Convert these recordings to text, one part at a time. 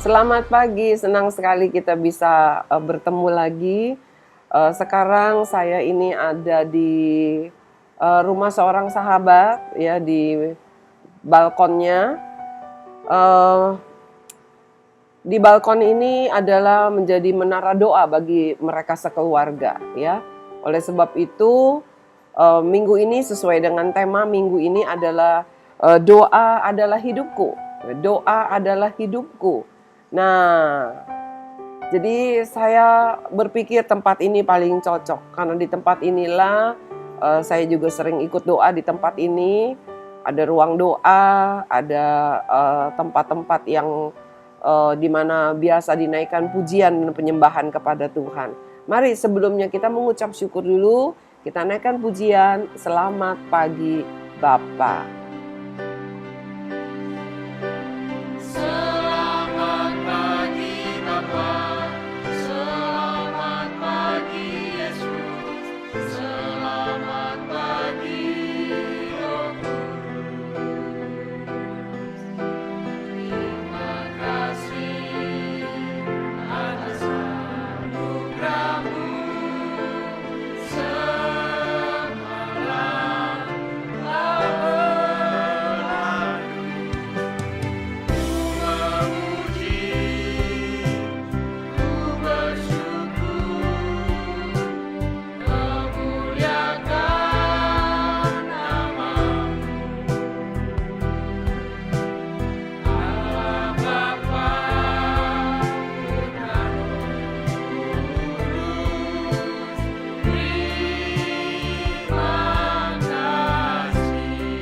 Selamat pagi, senang sekali kita bisa bertemu lagi. Sekarang saya ini ada di rumah seorang sahabat, ya, di balkonnya. Eh, di balkon ini adalah menjadi menara doa bagi mereka sekeluarga, ya. Oleh sebab itu, minggu ini sesuai dengan tema minggu ini adalah doa adalah hidupku. Doa adalah hidupku. Nah, jadi saya berpikir tempat ini paling cocok karena di tempat inilah saya juga sering ikut doa di tempat ini. Ada ruang doa, ada tempat-tempat yang di mana biasa dinaikkan pujian dan penyembahan kepada Tuhan. Mari sebelumnya kita mengucap syukur dulu, kita naikkan pujian. Selamat pagi Bapa. Selamat pagi Bapa, selamat pagi Yesus, selamat pagi Roh Kudus. Terima kasih atas anugerah-Mu semalam telah berlalu. Memuji, ku bersyukur, memuliakan nama-Mu. Allah Bapa, Putra Roh Kudus, terima kasih.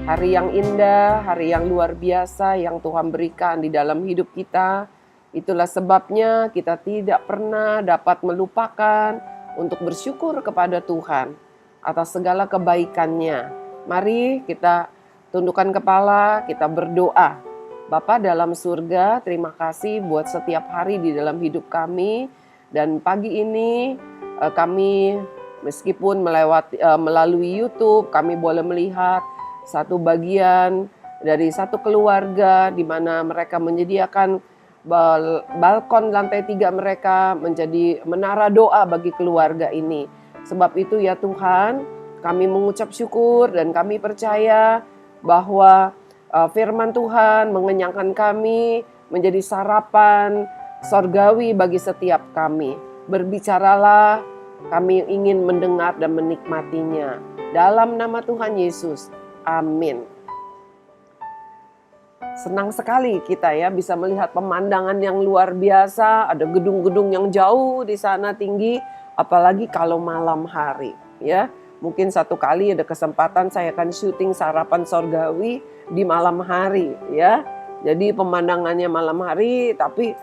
Hari yang indah, hari yang luar biasa yang Tuhan berikan di dalam hidup kita. Itulah sebabnya kita tidak pernah dapat melupakan untuk bersyukur kepada Tuhan atas segala kebaikannya. Mari kita tundukkan kepala, kita berdoa. Bapa dalam surga, terima kasih buat setiap hari di dalam hidup kami. Dan pagi ini kami meskipun melalui YouTube, kami boleh melihat satu bagian dari satu keluarga di mana mereka menyediakan balkon lantai 3 mereka menjadi menara doa bagi keluarga ini. Sebab itu ya Tuhan, kami mengucap syukur dan kami percaya bahwa firman Tuhan mengenyangkan kami, menjadi sarapan sorgawi bagi setiap kami. Berbicaralah, kami ingin mendengar dan menikmatinya. Dalam nama Tuhan Yesus. Amin. Senang sekali kita ya bisa melihat pemandangan yang luar biasa, ada gedung-gedung yang jauh di sana tinggi, apalagi kalau malam hari ya. Mungkin satu kali ada kesempatan saya akan syuting sarapan sorgawi di malam hari ya. Jadi pemandangannya malam hari tapi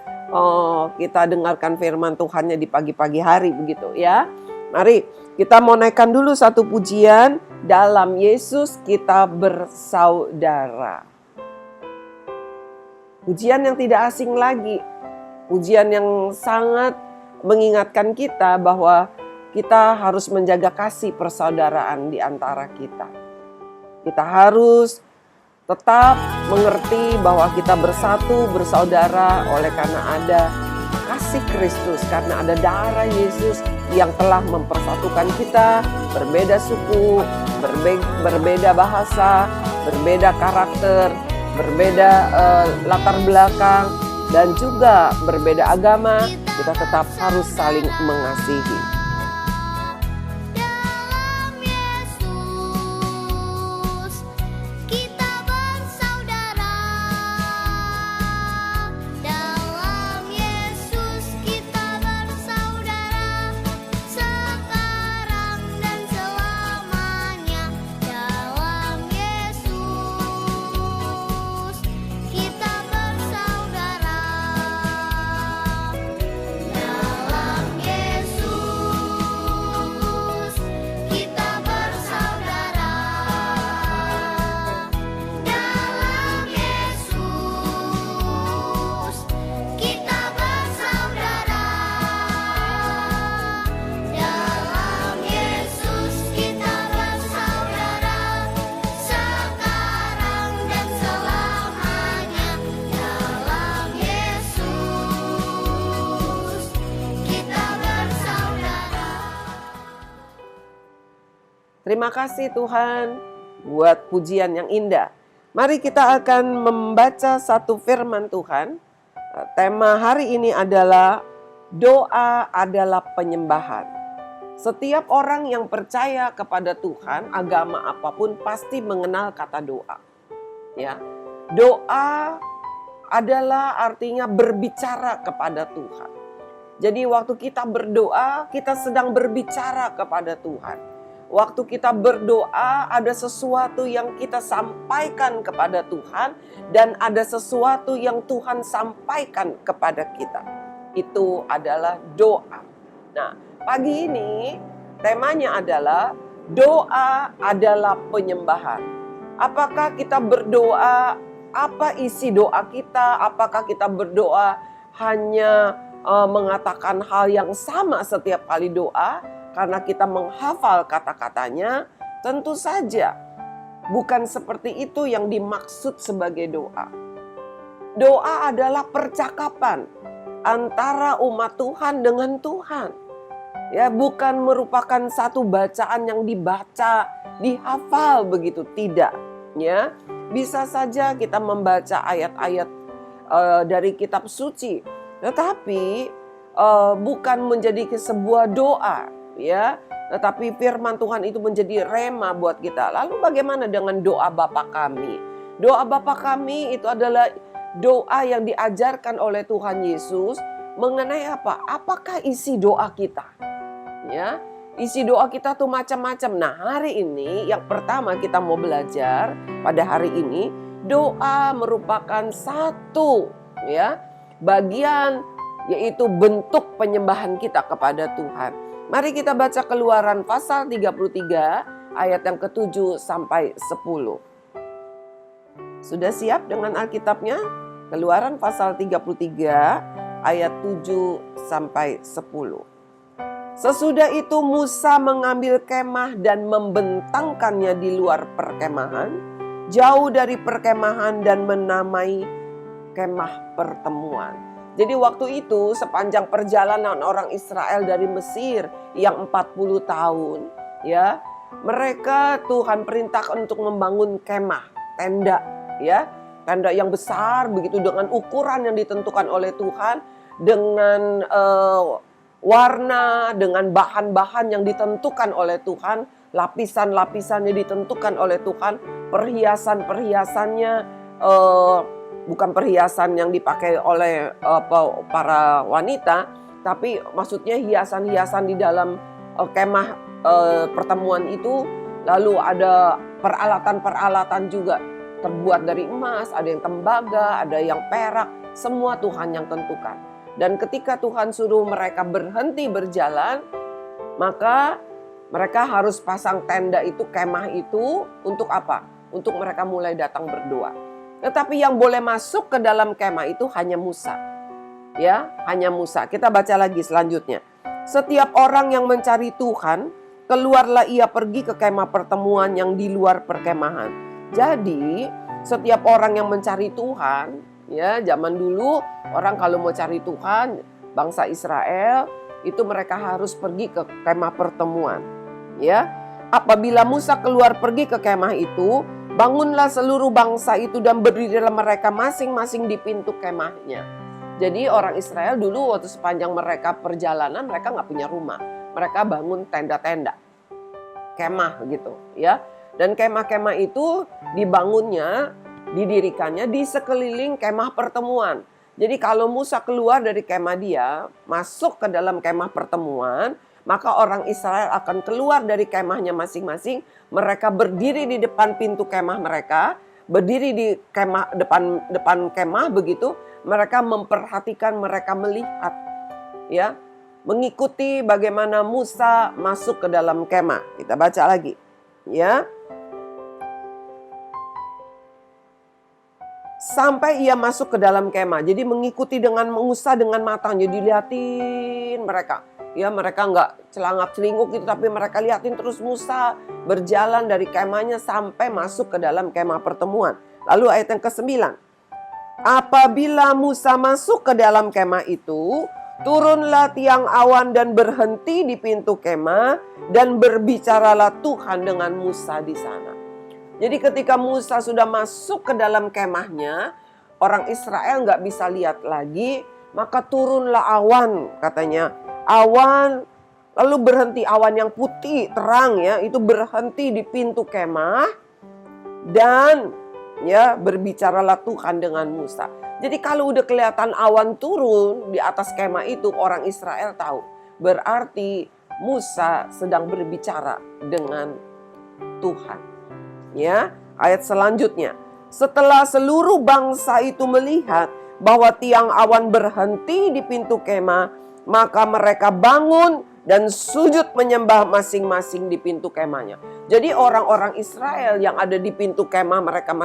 kita dengarkan firman Tuhannya di pagi-pagi hari begitu ya. Mari kita mau naikkan dulu satu pujian. Dalam Yesus kita bersaudara. Pujian yang tidak asing lagi. Pujian yang sangat mengingatkan kita bahwa kita harus menjaga kasih persaudaraan di antara kita. Kita harus tetap mengerti bahwa kita bersatu, bersaudara oleh karena ada kasih Kristus, karena ada darah Yesus yang telah mempersatukan kita, berbeda suku, berbeda bahasa, berbeda karakter, berbeda latar belakang, dan juga berbeda agama, kita tetap harus saling mengasihi. Dalam Yesus kita bersaudara. Dalam Yesus kita bersaudara sekarang dan selamanya. Dalam Yesus kita bersaudara. Dalam Yesus Terima kasih Tuhan buat pujian yang indah. Mari kita akan membaca satu firman Tuhan. Tema hari ini adalah doa adalah penyembahan. Setiap orang yang percaya kepada Tuhan, agama apapun pasti mengenal kata doa. Ya. Doa adalah artinya berbicara kepada Tuhan. Jadi waktu kita berdoa, kita sedang berbicara kepada Tuhan. Waktu kita berdoa, ada sesuatu yang kita sampaikan kepada Tuhan dan ada sesuatu yang Tuhan sampaikan kepada kita. Itu adalah doa. Nah, pagi ini temanya adalah doa adalah penyembahan. Apakah kita berdoa? Apa isi doa kita? Apakah kita berdoa hanya mengatakan hal yang sama setiap kali doa karena kita menghafal kata-katanya? Tentu saja bukan seperti itu yang dimaksud sebagai doa. Doa adalah percakapan antara umat Tuhan dengan Tuhan. Ya, bukan merupakan satu bacaan yang dibaca, dihafal begitu, tidak. Ya, bisa saja kita membaca ayat-ayat dari kitab suci, tetapi bukan menjadi sebuah doa, ya. Tetapi firman Tuhan itu menjadi rema buat kita. Lalu bagaimana dengan doa Bapa kami? Doa Bapa kami itu adalah doa yang diajarkan oleh Tuhan Yesus mengenai apa? Apakah isi doa kita? Ya. Isi doa kita tuh macam-macam. Nah, hari ini yang pertama kita mau belajar pada hari ini, doa merupakan satu ya bagian, yaitu bentuk penyembahan kita kepada Tuhan. Mari kita baca Keluaran pasal 33 ayat yang ke-7 sampai 10. Sudah siap dengan Alkitabnya? Keluaran pasal 33 ayat 7 sampai 10. Sesudah itu Musa mengambil kemah dan membentangkannya di luar perkemahan, jauh dari perkemahan, dan menamai kemah pertemuan. Jadi waktu itu sepanjang perjalanan orang Israel dari Mesir yang 40 tahun, ya, mereka Tuhan perintahkan untuk membangun kemah, tenda, ya, tenda yang besar begitu dengan ukuran yang ditentukan oleh Tuhan, dengan warna, dengan bahan-bahan yang ditentukan oleh Tuhan, lapisan-lapisannya ditentukan oleh Tuhan, perhiasan-perhiasannya bukan perhiasan yang dipakai oleh para wanita, tapi maksudnya hiasan-hiasan di dalam kemah pertemuan itu. Lalu ada peralatan-peralatan juga terbuat dari emas, ada yang tembaga, ada yang perak, semua Tuhan yang tentukan. Dan ketika Tuhan suruh mereka berhenti berjalan, maka mereka harus pasang tenda itu, kemah itu, untuk apa? Untuk mereka mulai datang berdoa. Tetapi yang boleh masuk ke dalam kemah itu hanya Musa. Ya, hanya Musa. Kita baca lagi selanjutnya. Setiap orang yang mencari Tuhan, keluarlah ia pergi ke kemah pertemuan yang di luar perkemahan. Jadi, setiap orang yang mencari Tuhan, ya, zaman dulu orang kalau mau cari Tuhan, bangsa Israel itu mereka harus pergi ke kemah pertemuan. Ya, apabila Musa keluar pergi ke kemah itu, bangunlah seluruh bangsa itu dan berdirilah mereka masing-masing di pintu kemahnya. Jadi orang Israel dulu waktu sepanjang mereka perjalanan, mereka nggak punya rumah, mereka bangun tenda-tenda, kemah gitu, ya. Dan kemah-kemah itu dibangunnya, didirikannya di sekeliling kemah pertemuan. Jadi kalau Musa keluar dari kemah dia, masuk ke dalam kemah pertemuan, maka orang Israel akan keluar dari kemahnya masing-masing. Mereka berdiri di depan pintu kemah mereka, berdiri di kemah depan kemah begitu. Mereka memperhatikan, mereka melihat, ya, mengikuti bagaimana Musa masuk ke dalam kemah. Kita baca lagi, ya. Sampai ia masuk ke dalam kemah. Jadi mengikuti dengan Musa dengan matang. Jadi liatin mereka. Ya, mereka nggak celangap-celinguk gitu, tapi mereka liatin terus Musa berjalan dari kemahnya sampai masuk ke dalam kemah pertemuan. Lalu ayat yang ke-9. Apabila Musa masuk ke dalam kemah itu, turunlah tiang awan dan berhenti di pintu kemah, dan berbicaralah Tuhan dengan Musa di sana. Jadi ketika Musa sudah masuk ke dalam kemahnya, orang Israel nggak bisa lihat lagi, maka turunlah awan, katanya. Awan, lalu berhenti, awan yang putih, terang ya, itu berhenti di pintu kemah, dan ya berbicaralah Tuhan dengan Musa. Jadi kalau udah kelihatan awan turun di atas kemah itu, orang Israel tahu berarti Musa sedang berbicara dengan Tuhan. Ya, ayat selanjutnya. Setelah seluruh bangsa itu melihat bahwa tiang awan berhenti di pintu kemah, maka mereka bangun dan sujud menyembah masing-masing di pintu kemahnya. Jadi orang-orang Israel yang ada di pintu kemah mereka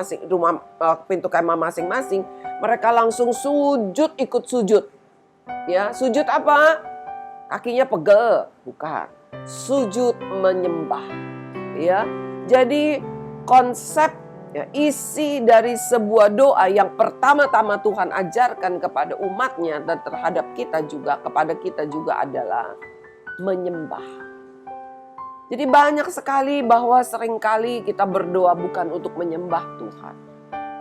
pintu kemah masing-masing, mereka langsung sujud, ikut sujud. Ya, sujud apa? Kakinya pegel, bukan. Sujud menyembah. Ya. Jadi konsep ya, isi dari sebuah doa yang pertama-tama Tuhan ajarkan kepada umatnya dan terhadap kita juga, kepada kita juga adalah menyembah. Jadi banyak sekali bahwa seringkali kita berdoa bukan untuk menyembah Tuhan.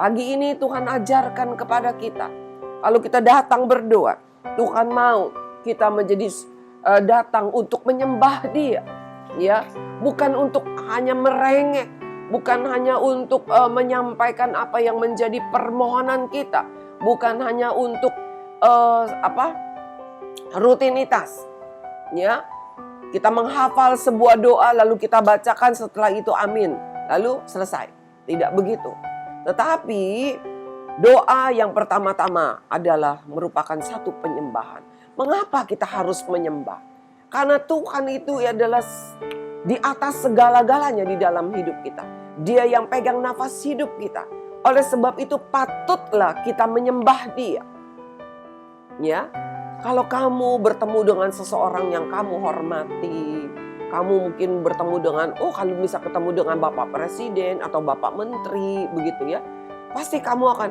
Pagi ini Tuhan ajarkan kepada kita, kalau kita datang berdoa, Tuhan mau kita menjadi datang untuk menyembah Dia, ya, bukan untuk hanya merengek, bukan hanya untuk menyampaikan apa yang menjadi permohonan kita, bukan hanya untuk rutinitas, ya. Kita menghafal sebuah doa lalu kita bacakan, setelah itu amin, lalu selesai. Tidak begitu. Tetapi doa yang pertama-tama adalah merupakan satu penyembahan. Mengapa kita harus menyembah? Karena Tuhan itu adalah di atas segala-galanya di dalam hidup kita. Dia yang pegang nafas hidup kita. Oleh sebab itu patutlah kita menyembah Dia. Ya. Kalau kamu bertemu dengan seseorang yang kamu hormati, kamu mungkin bertemu dengan, kalau bisa ketemu dengan Bapak Presiden atau Bapak Menteri, begitu ya. Pasti kamu akan,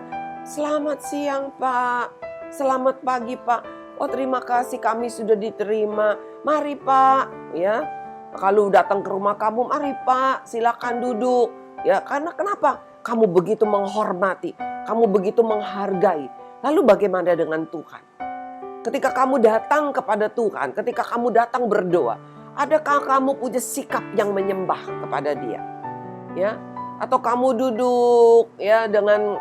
selamat siang Pak, selamat pagi Pak. Oh terima kasih kami sudah diterima, mari Pak. Ya, kalau datang ke rumah kamu, mari Pak, silakan duduk. Ya, karena kenapa? Kamu begitu menghormati, kamu begitu menghargai. Lalu bagaimana dengan Tuhan? Ketika kamu datang kepada Tuhan, ketika kamu datang berdoa, adakah kamu punya sikap yang menyembah kepada Dia? Ya, atau kamu duduk ya dengan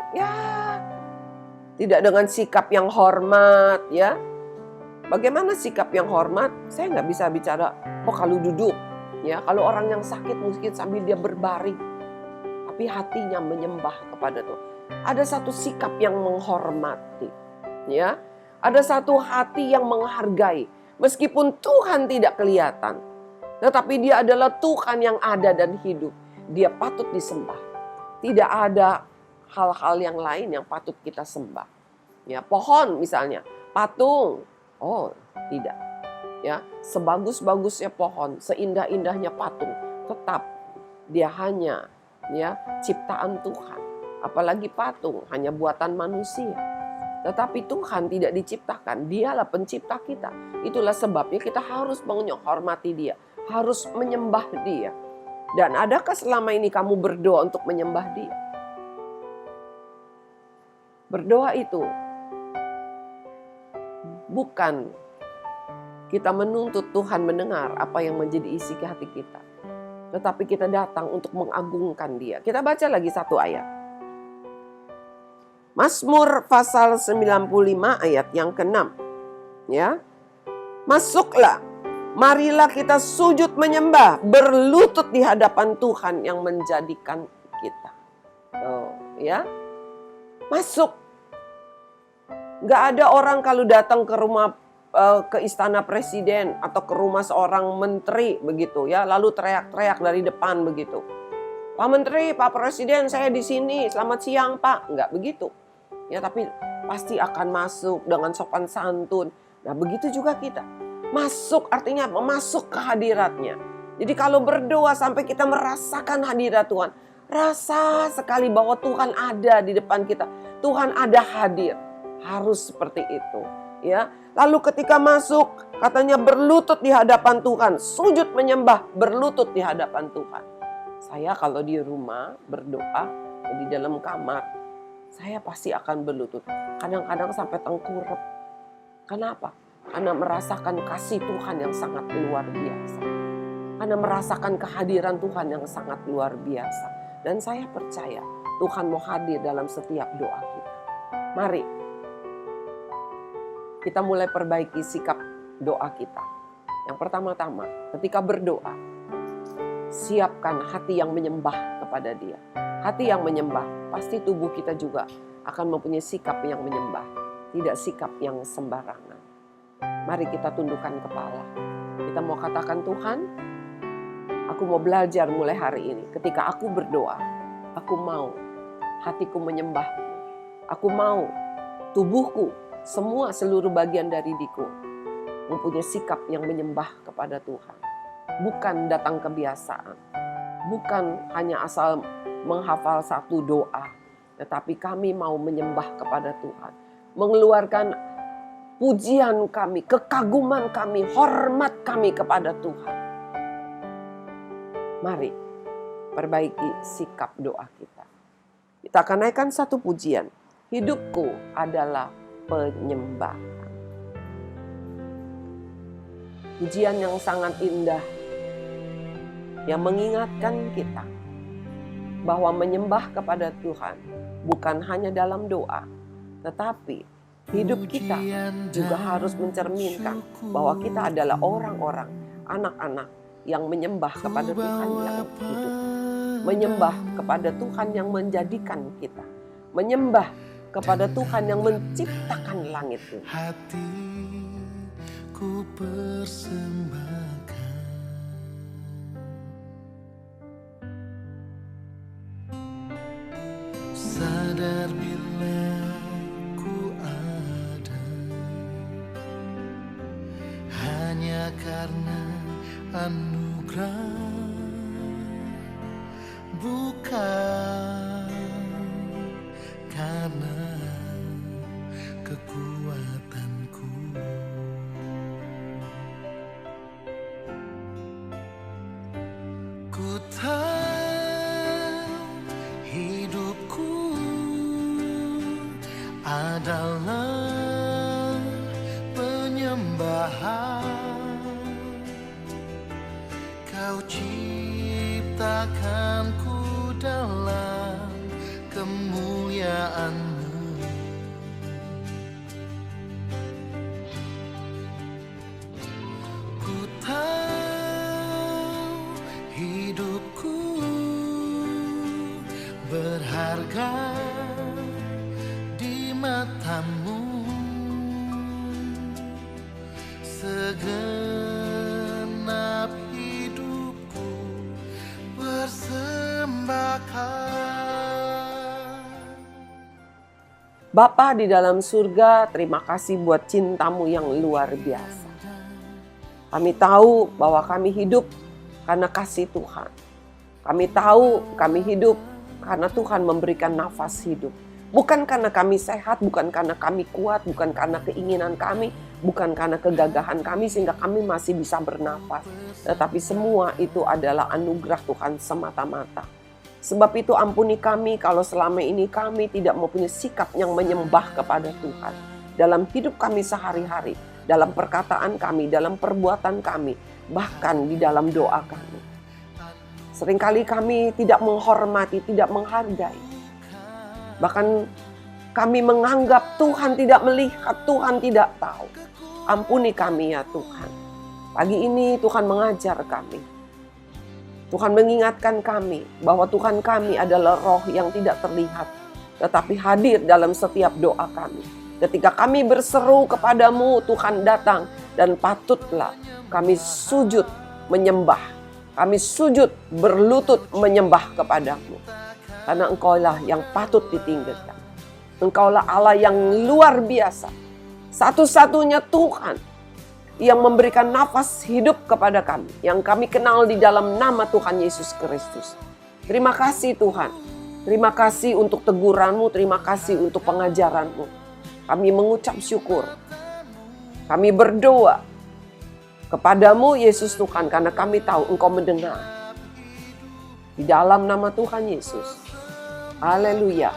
tidak dengan sikap yang hormat, ya? Bagaimana sikap yang hormat? Saya nggak bisa bicara. Kalau duduk, ya, kalau orang yang sakit mungkin sambil dia berbaring, tapi hatinya menyembah kepada Tuhan. Ada satu sikap yang menghormati, ya. Ada satu hati yang menghargai. Meskipun Tuhan tidak kelihatan. Tetapi Dia adalah Tuhan yang ada dan hidup. Dia patut disembah. Tidak ada hal-hal yang lain yang patut kita sembah. Ya, pohon misalnya, patung. Oh, tidak. Ya, sebagus-bagusnya pohon, seindah-indahnya patung, tetap dia hanya ya ciptaan Tuhan. Apalagi patung hanya buatan manusia. Tetapi Tuhan tidak diciptakan, Dialah pencipta kita. Itulah sebabnya kita harus menghormati Dia, harus menyembah Dia. Dan adakah selama ini kamu berdoa untuk menyembah Dia? Berdoa itu bukan kita menuntut Tuhan mendengar apa yang menjadi isi hati kita. Tetapi kita datang untuk mengagungkan Dia. Kita baca lagi satu ayat. Mazmur pasal 95 ayat yang ke-6. Ya. Masuklah, marilah kita sujud menyembah, berlutut di hadapan Tuhan yang menjadikan kita. Ya. Masuk. Gak ada orang kalau datang ke rumah, ke istana presiden atau ke rumah seorang menteri begitu ya, lalu teriak-teriak dari depan begitu. Pak Menteri, Pak Presiden, saya di sini. Selamat siang, Pak. Enggak begitu. Ya, tapi pasti akan masuk dengan sopan santun. Nah, begitu juga kita. Masuk artinya masuk ke hadiratnya. Jadi kalau berdoa sampai kita merasakan hadirat Tuhan, rasa sekali bahwa Tuhan ada di depan kita. Tuhan ada hadir. Harus seperti itu, ya. Lalu ketika masuk, katanya berlutut di hadapan Tuhan. Sujud menyembah, berlutut di hadapan Tuhan. Saya kalau di rumah berdoa, di dalam kamar, saya pasti akan berlutut. Kadang-kadang sampai tengkurap. Kenapa? Karena merasakan kasih Tuhan yang sangat luar biasa. Karena merasakan kehadiran Tuhan yang sangat luar biasa. Dan saya percaya Tuhan mau hadir dalam setiap doa kita. Mari kita mulai perbaiki sikap doa kita. Yang pertama-tama, ketika berdoa, siapkan hati yang menyembah kepada Dia. Hati yang menyembah, pasti tubuh kita juga akan mempunyai sikap yang menyembah, tidak sikap yang sembarangan. Mari kita tundukkan kepala. Kita mau katakan, Tuhan, aku mau belajar mulai hari ini. Ketika aku berdoa, aku mau hatiku menyembah-Mu. Aku mau tubuhku, semua seluruh bagian dari diriku mempunyai sikap yang menyembah kepada Tuhan. Bukan datang kebiasaan. Bukan hanya asal menghafal satu doa. Tetapi kami mau menyembah kepada Tuhan. Mengeluarkan pujian kami, kekaguman kami, hormat kami kepada Tuhan. Mari perbaiki sikap doa kita. Kita akan naikkan satu pujian. Hidupku adalah penyembahan. Pujian yang sangat indah yang mengingatkan kita bahwa menyembah kepada Tuhan bukan hanya dalam doa, tetapi hidup kita juga harus mencerminkan bahwa kita adalah orang-orang, anak-anak yang menyembah kepada Tuhan yang hidup. Menyembah kepada Tuhan yang menjadikan kita. Menyembah kepada Tuhan yang menciptakan langit ini. Hatiku persembahkan, sadar bila ku ada hanya karena anugerah, bukan karena kekuatanku. Ku tahu hidupku adalah penyembahan. Kau ciptakanku dalam kemuliaan-Mu. Ku tahu hidupku berharga di mata-Mu. Segenap hidupku persembahkan. Bapa di dalam surga, terima kasih buat cinta-Mu yang luar biasa. Kami tahu bahwa kami hidup karena kasih Tuhan. Kami tahu kami hidup karena Tuhan memberikan nafas hidup. Bukan karena kami sehat, bukan karena kami kuat, bukan karena keinginan kami, bukan karena kegagahan kami sehingga kami masih bisa bernafas. Tetapi semua itu adalah anugerah Tuhan semata-mata. Sebab itu ampuni kami kalau selama ini kami tidak mempunyai sikap yang menyembah kepada Tuhan. Dalam hidup kami sehari-hari, dalam perkataan kami, dalam perbuatan kami, bahkan di dalam doa kami. Seringkali kami tidak menghormati, tidak menghargai. Bahkan kami menganggap Tuhan tidak melihat, Tuhan tidak tahu. Ampuni kami ya Tuhan. Pagi ini Tuhan mengajar kami. Tuhan mengingatkan kami bahwa Tuhan kami adalah roh yang tidak terlihat, tetapi hadir dalam setiap doa kami. Ketika kami berseru kepadamu, Tuhan datang dan patutlah kami sujud menyembah. Kami sujud berlutut menyembah kepadamu. Karena Engkaulah yang patut ditinggikan. Engkaulah Allah yang luar biasa. Satu-satunya Tuhan yang memberikan nafas hidup kepada kami. Yang kami kenal di dalam nama Tuhan Yesus Kristus. Terima kasih Tuhan. Terima kasih untuk teguran-Mu. Terima kasih untuk pengajaran-Mu. Kami mengucap syukur. Kami berdoa kepadamu Yesus Tuhan, karena kami tahu Engkau mendengar. Di dalam nama Tuhan Yesus. Haleluya.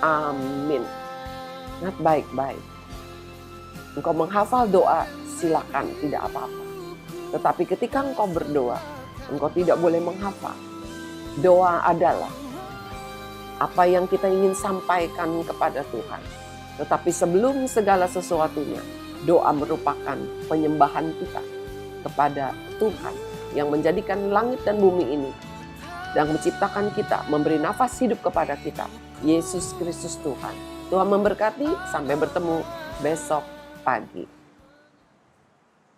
Amin. Ingat baik-baik. Engkau menghafal doa, silakan, tidak apa-apa. Tetapi ketika engkau berdoa, engkau tidak boleh menghafal. Doa adalah apa yang kita ingin sampaikan kepada Tuhan. Tetapi sebelum segala sesuatunya, doa merupakan penyembahan kita kepada Tuhan yang menjadikan langit dan bumi ini dan menciptakan kita, memberi nafas hidup kepada kita. Yesus Kristus Tuhan. Tuhan memberkati, sampai bertemu besok pagi.